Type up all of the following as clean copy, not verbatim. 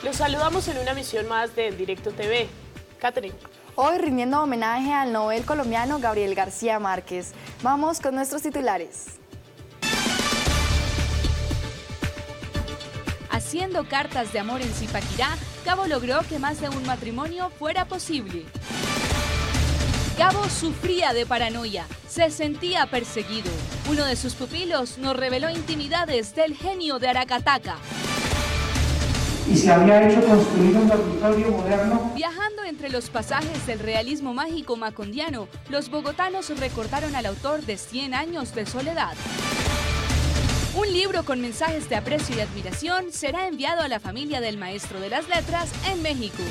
Los saludamos en una emisión más de En Directo TV. Catherine. Hoy rindiendo homenaje al Nobel colombiano Gabriel García Márquez. Vamos con nuestros titulares. Haciendo cartas de amor en Zipaquirá, Gabo logró que más de un matrimonio fuera posible. Gabo sufría de paranoia, se sentía perseguido. Uno de sus pupilos nos reveló intimidades del genio de Aracataca. Y se había hecho construir un dormitorio moderno. Viajando entre los pasajes del realismo mágico macondiano, los bogotanos recordaron al autor de 100 años de soledad. Un libro con mensajes de aprecio y admiración será enviado a la familia del maestro de las letras en México.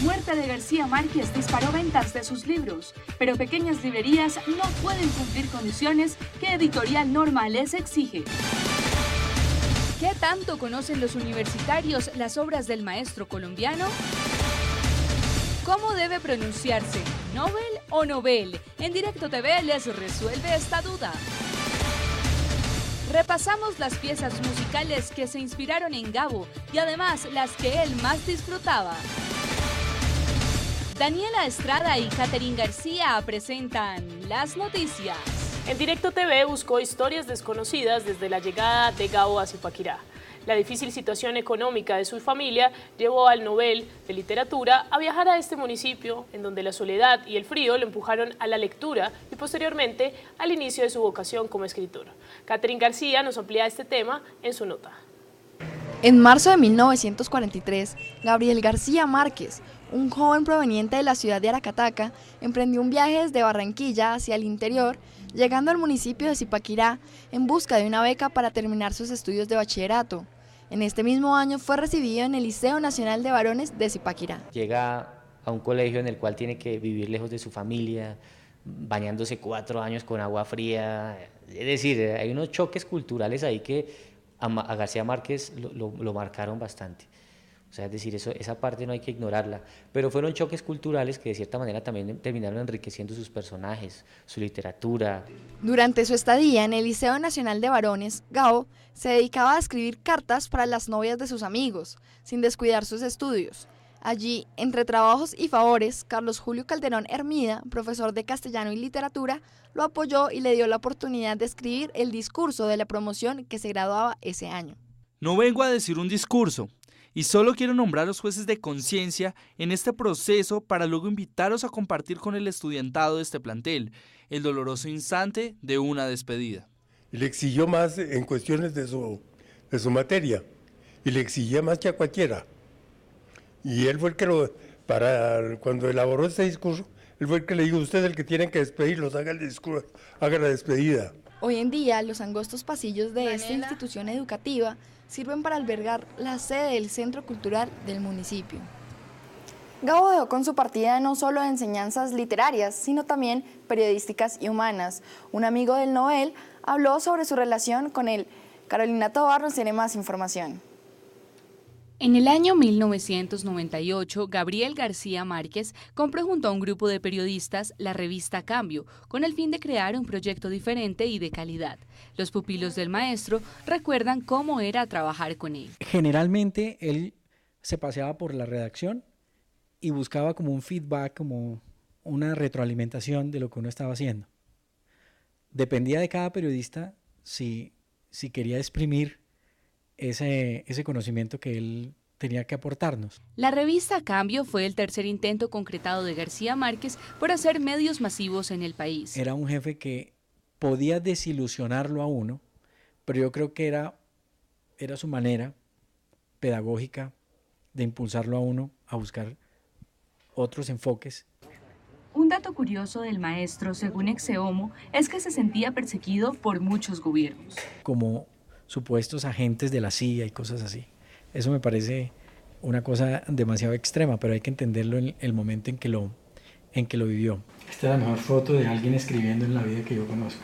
Muerte de García Márquez disparó ventas de sus libros, pero pequeñas librerías no pueden cumplir condiciones que Editorial Norma les exige. ¿Qué tanto conocen los universitarios las obras del maestro colombiano? ¿Cómo debe pronunciarse? ¿Nobel o Nobel? En Directo TV les resuelve esta duda. Repasamos las piezas musicales que se inspiraron en Gabo y además las que él más disfrutaba. Daniela Estrada y Catherine García presentan las noticias. En Directo TV buscó historias desconocidas desde la llegada de Gabo a Zipaquirá. La difícil situación económica de su familia llevó al Nobel de Literatura a viajar a este municipio, en donde la soledad y el frío lo empujaron a la lectura y posteriormente al inicio de su vocación como escritor. Catherine García nos amplía este tema en su nota. En marzo de 1943, Gabriel García Márquez, un joven proveniente de la ciudad de Aracataca, emprendió un viaje desde Barranquilla hacia el interior, llegando al municipio de Zipaquirá en busca de una beca para terminar sus estudios de bachillerato. En este mismo año fue recibido en el Liceo Nacional de Varones de Zipaquirá. Llega a un colegio en el cual tiene que vivir lejos de su familia, bañándose 4 años con agua fría. Es decir, hay unos choques culturales ahí que a García Márquez lo marcaron bastante. O sea, es decir, esa parte no hay que ignorarla, pero fueron choques culturales que de cierta manera también terminaron enriqueciendo sus personajes, su literatura. Durante su estadía en el Liceo Nacional de Varones, Gabo se dedicaba a escribir cartas para las novias de sus amigos, sin descuidar sus estudios. Allí, entre trabajos y favores, Carlos Julio Calderón Hermida, profesor de castellano y literatura, lo apoyó y le dio la oportunidad de escribir el discurso de la promoción que se graduaba ese año. No vengo a decir un discurso, y solo quiero nombrar a los jueces de conciencia en este proceso para luego invitarlos a compartir con el estudiantado de este plantel el doloroso instante de una despedida. Le exigió más en cuestiones de su materia, y le exigía más que a cualquiera. Y él fue el que cuando elaboró este discurso, él fue el que le dijo: usted es el que tienen que despedirlos, haga el discurso, haga la despedida. Hoy en día, los angostos pasillos de esta institución educativa sirven para albergar la sede del Centro Cultural del municipio. Gabo dejó con su partida no solo enseñanzas literarias, sino también periodísticas y humanas. Un amigo del Nobel habló sobre su relación con él. Carolina Tovar nos tiene más información. En el año 1998, Gabriel García Márquez compró junto a un grupo de periodistas la revista Cambio, con el fin de crear un proyecto diferente y de calidad. Los pupilos del maestro recuerdan cómo era trabajar con él. Generalmente él se paseaba por la redacción y buscaba como un feedback, como una retroalimentación de lo que uno estaba haciendo. Dependía de cada periodista si quería exprimir ese conocimiento que él tenía que aportarnos. La revista Cambio fue el tercer intento concretado de García Márquez por hacer medios masivos en el país. Era un jefe que podía desilusionarlo a uno, pero yo creo que era su manera pedagógica de impulsarlo a uno a buscar otros enfoques. Un dato curioso del maestro, según Exeomo, es que se sentía perseguido por muchos gobiernos. Como supuestos agentes de la CIA y cosas así. Eso me parece una cosa demasiado extrema, pero hay que entenderlo en el momento en que lo vivió. Esta es la mejor foto de alguien escribiendo en la vida que yo conozco.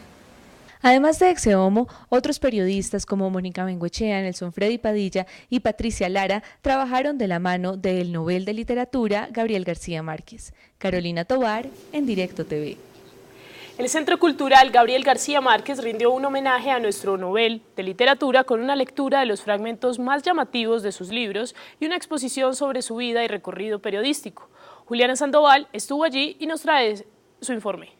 Además de Exeomo, otros periodistas como Mónica Bengoechea, Nelson Freddy Padilla y Patricia Lara trabajaron de la mano del Nobel de Literatura Gabriel García Márquez. Carolina Tovar, en Directo TV. El Centro Cultural Gabriel García Márquez rindió un homenaje a nuestro Nobel de Literatura con una lectura de los fragmentos más llamativos de sus libros y una exposición sobre su vida y recorrido periodístico. Juliana Sandoval estuvo allí y nos trae su informe.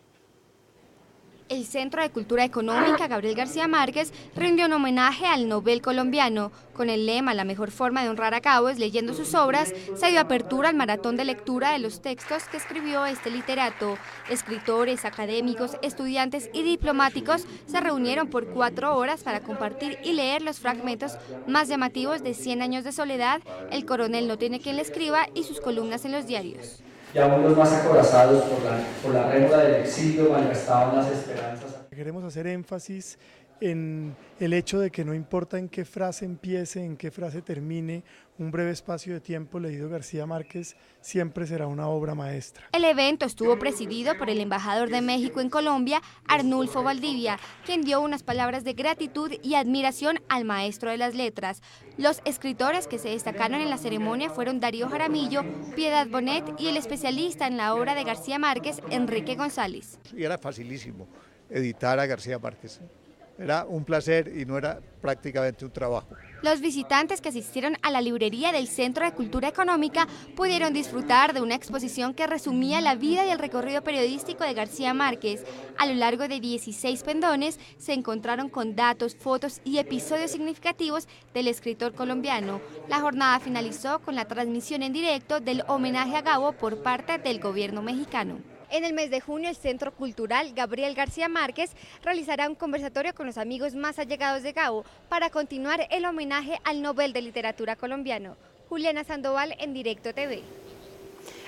El Centro de Cultura Económica Gabriel García Márquez rindió un homenaje al Nobel colombiano. Con el lema "La mejor forma de honrar a Gabo es leyendo sus obras", se dio apertura al maratón de lectura de los textos que escribió este literato. Escritores, académicos, estudiantes y diplomáticos se reunieron por 4 horas para compartir y leer los fragmentos más llamativos de 100 años de soledad, El coronel no tiene quien le escriba y sus columnas en los diarios. Ya unos más acorazados por la rémora del exilio malgastaban las esperanzas. Queremos hacer énfasis en el hecho de que no importa en qué frase empiece, en qué frase termine, un breve espacio de tiempo leído García Márquez siempre será una obra maestra. El evento estuvo presidido por el embajador de México en Colombia, Arnulfo Valdivia, quien dio unas palabras de gratitud y admiración al maestro de las letras. Los escritores que se destacaron en la ceremonia fueron Darío Jaramillo, Piedad Bonet y el especialista en la obra de García Márquez, Enrique González. Y era facilísimo editar a García Márquez. Era un placer y no era prácticamente un trabajo. Los visitantes que asistieron a la librería del Centro de Cultura Económica pudieron disfrutar de una exposición que resumía la vida y el recorrido periodístico de García Márquez. A lo largo de 16 pendones se encontraron con datos, fotos y episodios significativos del escritor colombiano. La jornada finalizó con la transmisión en directo del homenaje a Gabo por parte del gobierno mexicano. En el mes de junio, el Centro Cultural Gabriel García Márquez realizará un conversatorio con los amigos más allegados de Gabo para continuar el homenaje al Nobel de Literatura colombiano. Juliana Sandoval, en Directo TV.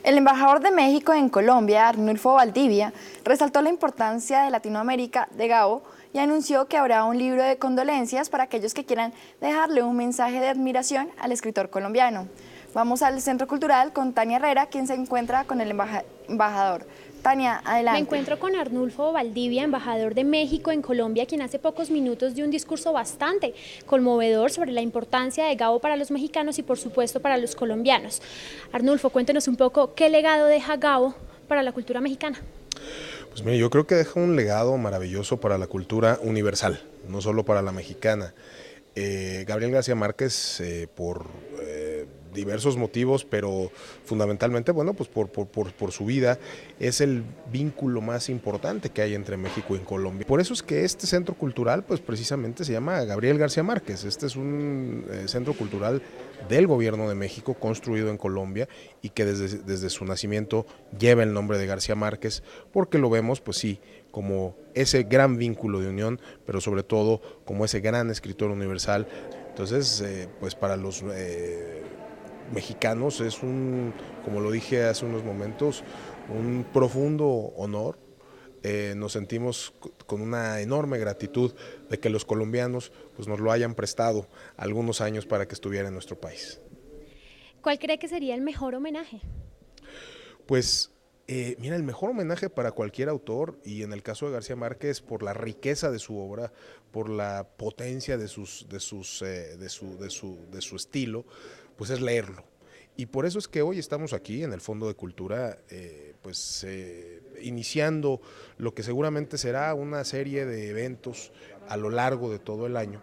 El embajador de México en Colombia, Arnulfo Valdivia, resaltó la importancia de Latinoamérica de Gabo y anunció que habrá un libro de condolencias para aquellos que quieran dejarle un mensaje de admiración al escritor colombiano. Vamos al Centro Cultural con Tania Herrera, quien se encuentra con el embajador. Tania, adelante. Me encuentro con Arnulfo Valdivia, embajador de México en Colombia, quien hace pocos minutos dio un discurso bastante conmovedor sobre la importancia de Gabo para los mexicanos y por supuesto para los colombianos. Arnulfo, cuéntenos un poco qué legado deja Gabo para la cultura mexicana. Pues mire, yo creo que deja un legado maravilloso para la cultura universal, no solo para la mexicana. Gabriel García Márquez, por diversos motivos, pero fundamentalmente, bueno, pues por su vida, es el vínculo más importante que hay entre México y Colombia. Por eso es que este centro cultural, pues precisamente se llama Gabriel García Márquez. Este es un centro cultural del gobierno de México, construido en Colombia, y que desde su nacimiento lleva el nombre de García Márquez, porque lo vemos, pues sí, como ese gran vínculo de unión, pero sobre todo como ese gran escritor universal. Entonces, pues para los mexicanos es como lo dije hace unos momentos, un profundo honor. Nos sentimos con una enorme gratitud de que los colombianos pues, nos lo hayan prestado algunos años para que estuviera en nuestro país. ¿Cuál cree que sería el mejor homenaje? Pues mira, el mejor homenaje para cualquier autor, y en el caso de García Márquez, por la riqueza de su obra, por la potencia de su estilo, pues es leerlo. Y por eso es que hoy estamos aquí en el Fondo de Cultura, iniciando lo que seguramente será una serie de eventos a lo largo de todo el año.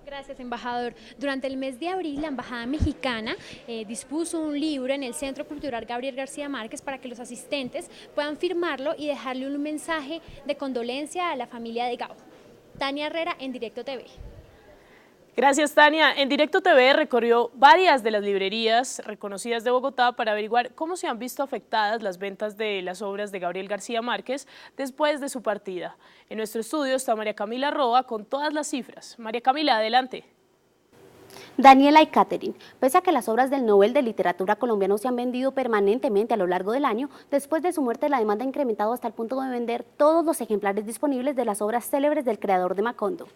Gracias, embajador. Durante el mes de abril, la Embajada Mexicana dispuso un libro en el Centro Cultural Gabriel García Márquez para que los asistentes puedan firmarlo y dejarle un mensaje de condolencia a la familia de Gabo. Tania Herrera, en Directo TV. Gracias, Tania. En Directo TV recorrió varias de las librerías reconocidas de Bogotá para averiguar cómo se han visto afectadas las ventas de las obras de Gabriel García Márquez después de su partida. En nuestro estudio está María Camila Roa con todas las cifras. María Camila, adelante. Daniela y Catherine, pese a que las obras del Nobel de Literatura colombiano se han vendido permanentemente a lo largo del año, después de su muerte la demanda ha incrementado hasta el punto de vender todos los ejemplares disponibles de las obras célebres del creador de Macondo.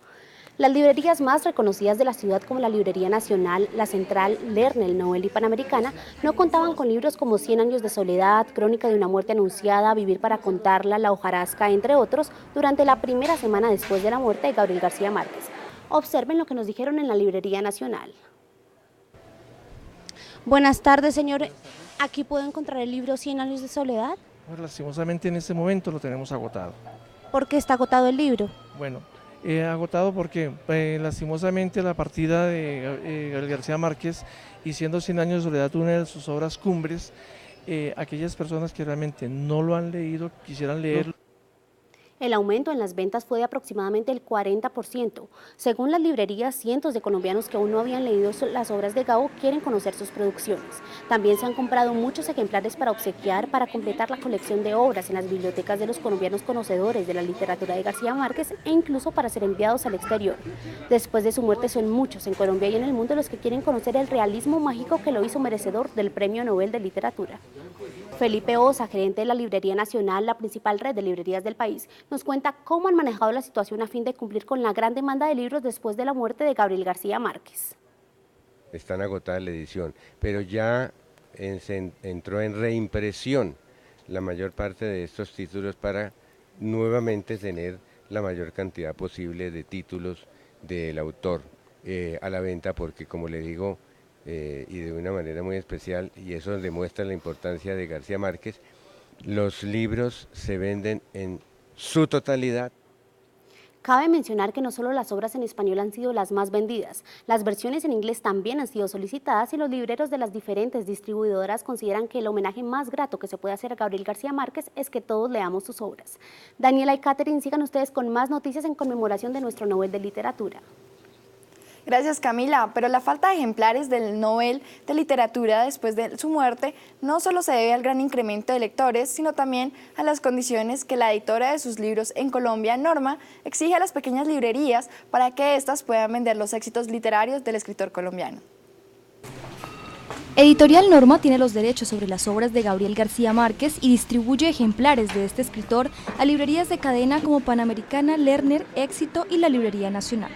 Las librerías más reconocidas de la ciudad, como la Librería Nacional, La Central, Lerner, Nobel y Panamericana, no contaban con libros como 100 años de soledad, Crónica de una muerte anunciada, Vivir para contarla, La hojarasca, entre otros, durante la primera semana después de la muerte de Gabriel García Márquez. Observen lo que nos dijeron en la Librería Nacional. Buenas tardes, señor. ¿Aquí puedo encontrar el libro 100 años de soledad? Pues lastimosamente en este momento lo tenemos agotado. ¿Por qué está agotado el libro? Bueno, agotado porque lastimosamente la partida de Gabriel García Márquez, y siendo 100 años de soledad una de sus obras cumbres, aquellas personas que realmente no lo han leído, quisieran leerlo. El aumento en las ventas fue de aproximadamente el 40%. Según las librerías, cientos de colombianos que aún no habían leído las obras de Gabo quieren conocer sus producciones. También se han comprado muchos ejemplares para obsequiar, para completar la colección de obras en las bibliotecas de los colombianos conocedores de la literatura de García Márquez e incluso para ser enviados al exterior. Después de su muerte son muchos en Colombia y en el mundo los que quieren conocer el realismo mágico que lo hizo merecedor del Premio Nobel de Literatura. Felipe Osa, gerente de la Librería Nacional, la principal red de librerías del país, nos cuenta cómo han manejado la situación a fin de cumplir con la gran demanda de libros después de la muerte de Gabriel García Márquez. Están agotadas la edición, pero ya se entró en reimpresión la mayor parte de estos títulos para nuevamente tener la mayor cantidad posible de títulos del autor a la venta, porque como le digo, y de una manera muy especial, y eso demuestra la importancia de García Márquez, los libros se venden en su totalidad. Cabe mencionar que no solo las obras en español han sido las más vendidas, las versiones en inglés también han sido solicitadas y los libreros de las diferentes distribuidoras consideran que el homenaje más grato que se puede hacer a Gabriel García Márquez es que todos leamos sus obras. Daniela y Catherine, sigan ustedes con más noticias en conmemoración de nuestro Nobel de Literatura. Gracias, Camila, pero la falta de ejemplares del Nobel de Literatura después de su muerte no solo se debe al gran incremento de lectores, sino también a las condiciones que la editora de sus libros en Colombia, Norma, exige a las pequeñas librerías para que éstas puedan vender los éxitos literarios del escritor colombiano. Editorial Norma tiene los derechos sobre las obras de Gabriel García Márquez y distribuye ejemplares de este escritor a librerías de cadena como Panamericana, Lerner, Éxito y la Librería Nacional.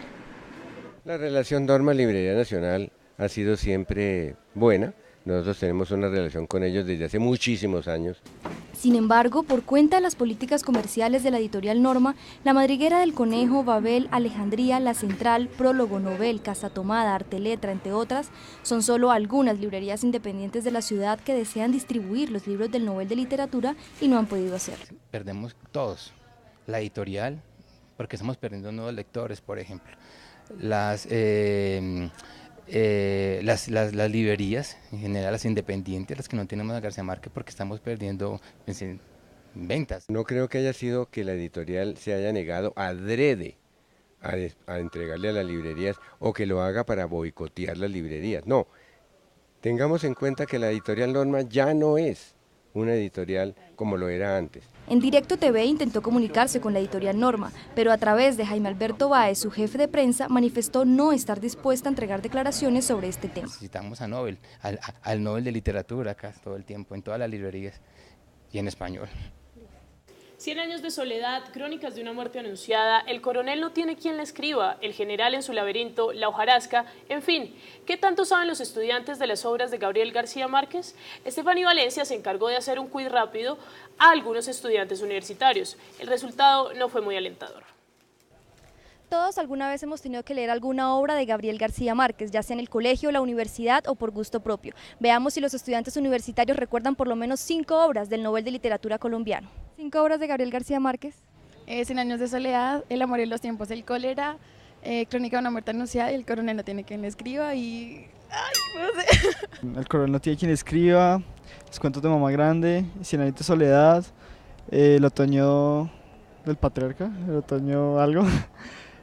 La relación Norma-Librería Nacional ha sido siempre buena. Nosotros tenemos una relación con ellos desde hace muchísimos años. Sin embargo, por cuenta de las políticas comerciales de la editorial Norma, La Madriguera del Conejo, Babel, Alejandría, La Central, Prólogo, Novel, Casa Tomada, Arteletra, entre otras, son solo algunas librerías independientes de la ciudad que desean distribuir los libros del Nobel de Literatura y no han podido hacerlo. Perdemos todos, la editorial, porque estamos perdiendo nuevos lectores, por ejemplo. Las librerías, en general las independientes, las que no tenemos a García Márquez, porque estamos perdiendo ventas. No creo que haya sido que la editorial se haya negado adrede a entregarle a las librerías o que lo haga para boicotear las librerías. No, tengamos en cuenta que la editorial Norma ya no es una editorial como lo era antes. En Directo TV intentó comunicarse con la editorial Norma, pero a través de Jaime Alberto Báez, su jefe de prensa, manifestó no estar dispuesta a entregar declaraciones sobre este tema. Necesitamos a Nobel, al Nobel de Literatura acá todo el tiempo, en todas las librerías y en español. 100 años de soledad, crónicas de una muerte anunciada, El coronel no tiene quien le escriba, El general en su laberinto, La hojarasca, en fin, ¿qué tanto saben los estudiantes de las obras de Gabriel García Márquez? Estefanía Valencia se encargó de hacer un quiz rápido a algunos estudiantes universitarios. El resultado no fue muy alentador. Todos alguna vez hemos tenido que leer alguna obra de Gabriel García Márquez, ya sea en el colegio, la universidad o por gusto propio. Veamos si los estudiantes universitarios recuerdan por lo menos 5 obras del Nobel de Literatura colombiano. 5 obras de Gabriel García Márquez. 100 años de soledad, El amor y los tiempos del cólera, Crónica de una muerte anunciada y El coronel no tiene quien le escriba y... ¡ay, no sé! El coronel no tiene quien le escriba, Los cuentos de mamá grande, 100 años de soledad, El otoño del patriarca, El otoño algo...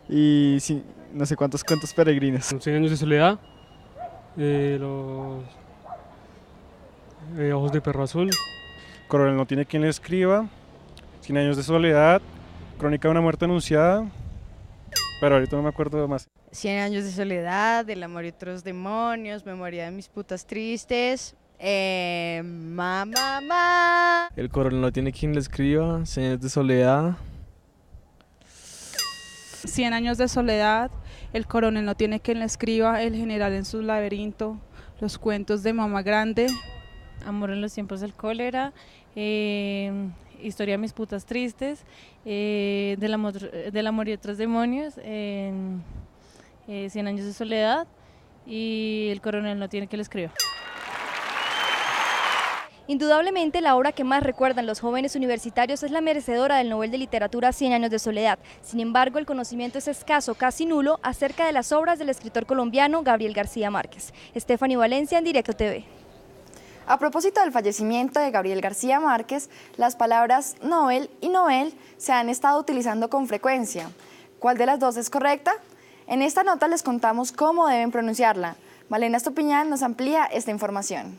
y sí, no sé cuántos cuentos peregrinos. 100 años de soledad, los ojos de perro azul. Coronel no tiene quien le escriba, 100 años de soledad, Crónica de una muerte anunciada, pero ahorita no me acuerdo más. 100 años de soledad, El amor y otros demonios, Memoria de mis putas tristes, mamá. El coronel no tiene quien le escriba, 100 años de soledad. 100 años de soledad, El coronel no tiene quien le escriba, El general en su laberinto, Los cuentos de mamá grande, Amor en los tiempos del cólera, Historia de mis putas tristes, del amor y otros demonios, 100 años de soledad y El coronel no tiene quien le escriba. Indudablemente la obra que más recuerdan los jóvenes universitarios es la merecedora del Nobel de Literatura 100 años de soledad. Sin embargo, el conocimiento es escaso, casi nulo, acerca de las obras del escritor colombiano Gabriel García Márquez. Estefany Valencia en Directo TV. A propósito del fallecimiento de Gabriel García Márquez, las palabras Nobel y Noel se han estado utilizando con frecuencia. ¿Cuál de las dos es correcta? En esta nota les contamos cómo deben pronunciarla. Malena Estupiñán nos amplía esta información.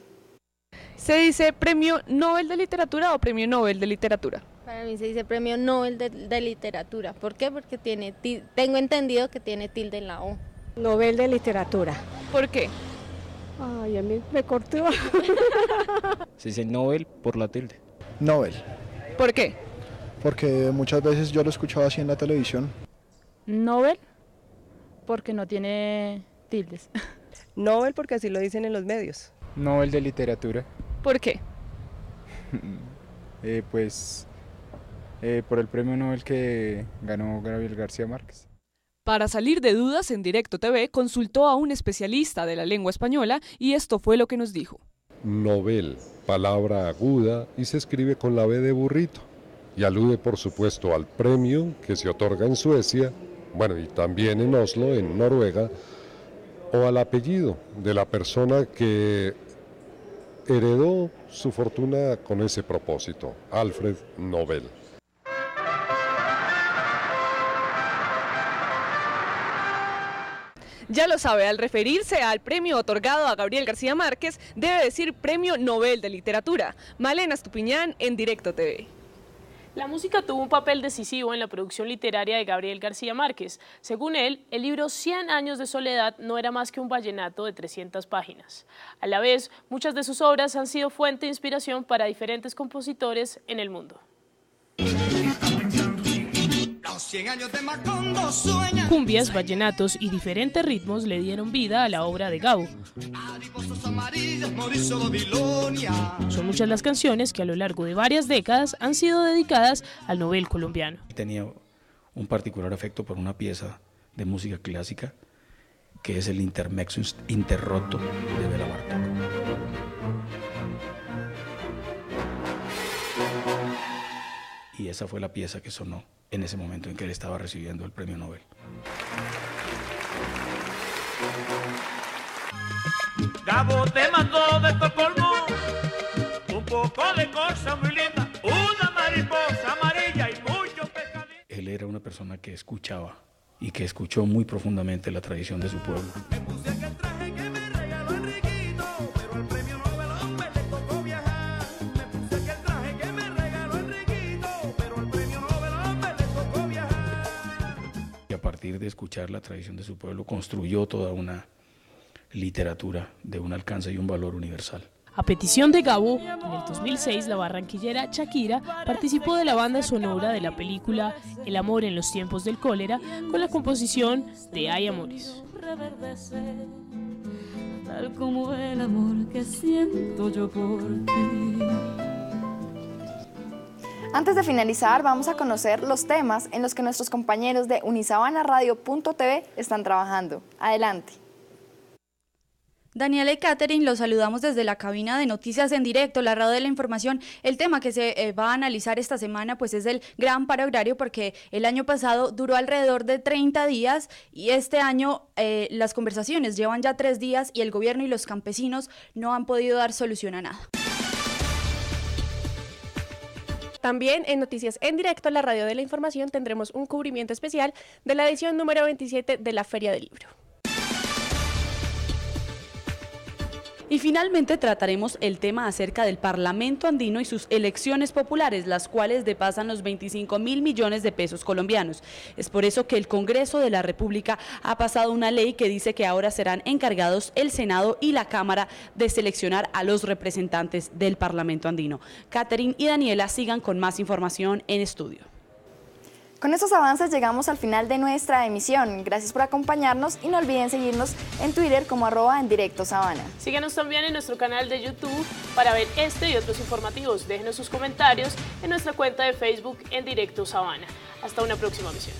¿Se dice Premio Nobel de Literatura o Premio Nobel de Literatura? Para mí se dice Premio Nobel de Literatura. ¿Por qué? Porque tengo entendido que tiene tilde en la O. Nobel de Literatura. ¿Por qué? Ay, a mí me cortó. Se dice Nobel por la tilde. Nobel. ¿Por qué? Porque muchas veces yo lo escuchaba así en la televisión. Nobel, porque no tiene tildes. Nobel porque así lo dicen en los medios. Nobel de Literatura. ¿Por qué? Por el premio Nobel que ganó Gabriel García Márquez. Para salir de dudas, en Directo TV consultó a un especialista de la lengua española y esto fue lo que nos dijo. Nobel, palabra aguda y se escribe con la B de burrito y alude por supuesto al premio que se otorga en Suecia, bueno, y también en Oslo, en Noruega, o al apellido de la persona que heredó su fortuna con ese propósito, Alfred Nobel. Ya lo sabe, al referirse al premio otorgado a Gabriel García Márquez, debe decir Premio Nobel de Literatura. Malena Estupiñán en Directo TV. La música tuvo un papel decisivo en la producción literaria de Gabriel García Márquez. Según él, el libro 100 años de soledad no era más que un vallenato de 300 páginas. A la vez, muchas de sus obras han sido fuente de inspiración para diferentes compositores en el mundo. Cumbias, vallenatos y diferentes ritmos le dieron vida a la obra de Gabo. Son muchas las canciones que a lo largo de varias décadas han sido dedicadas al Nobel colombiano. Tenía un particular afecto por una pieza de música clásica que es el Intermezzo Interrotto de Béla Bartók. Y esa fue la pieza que sonó en ese momento en que él estaba recibiendo el premio Nobel. Gabo te mandó de Estocolmo un poco de cosa muy linda, una mariposa amarilla y mucho pescadito. Él era una persona que escuchaba y que escuchó muy profundamente la tradición de su pueblo. De escuchar la tradición de su pueblo, construyó toda una literatura de un alcance y un valor universal. A petición de Gabo, en el 2006 la barranquillera Shakira participó de la banda sonora de la película El amor en los tiempos del cólera con la composición de Hay amores. Tal como el amor que siento yo por ti. Antes de finalizar, vamos a conocer los temas en los que nuestros compañeros de unisabanaradio.tv están trabajando. Adelante. Daniela y Catherine, los saludamos desde la cabina de Noticias en Directo, la radio de la información. El tema que se va a analizar esta semana pues es el gran paro agrario, porque el año pasado duró alrededor de 30 días y este año las conversaciones llevan ya 3 días y el gobierno y los campesinos no han podido dar solución a nada. También en Noticias en Directo, la radio de la información, tendremos un cubrimiento especial de la edición número 27 de la Feria del Libro. Y finalmente trataremos el tema acerca del Parlamento andino y sus elecciones populares, las cuales depasan los 25.000 millones de pesos colombianos. Es por eso que el Congreso de la República ha pasado una ley que dice que ahora serán encargados el Senado y la Cámara de seleccionar a los representantes del Parlamento andino. Catherine y Daniela sigan con más información en estudio. Con estos avances llegamos al final de nuestra emisión. Gracias por acompañarnos y no olviden seguirnos en Twitter como @endirectosabana. Síganos también en nuestro canal de YouTube para ver este y otros informativos. Déjenos sus comentarios en nuestra cuenta de Facebook en Directo Sabana. Hasta una próxima emisión.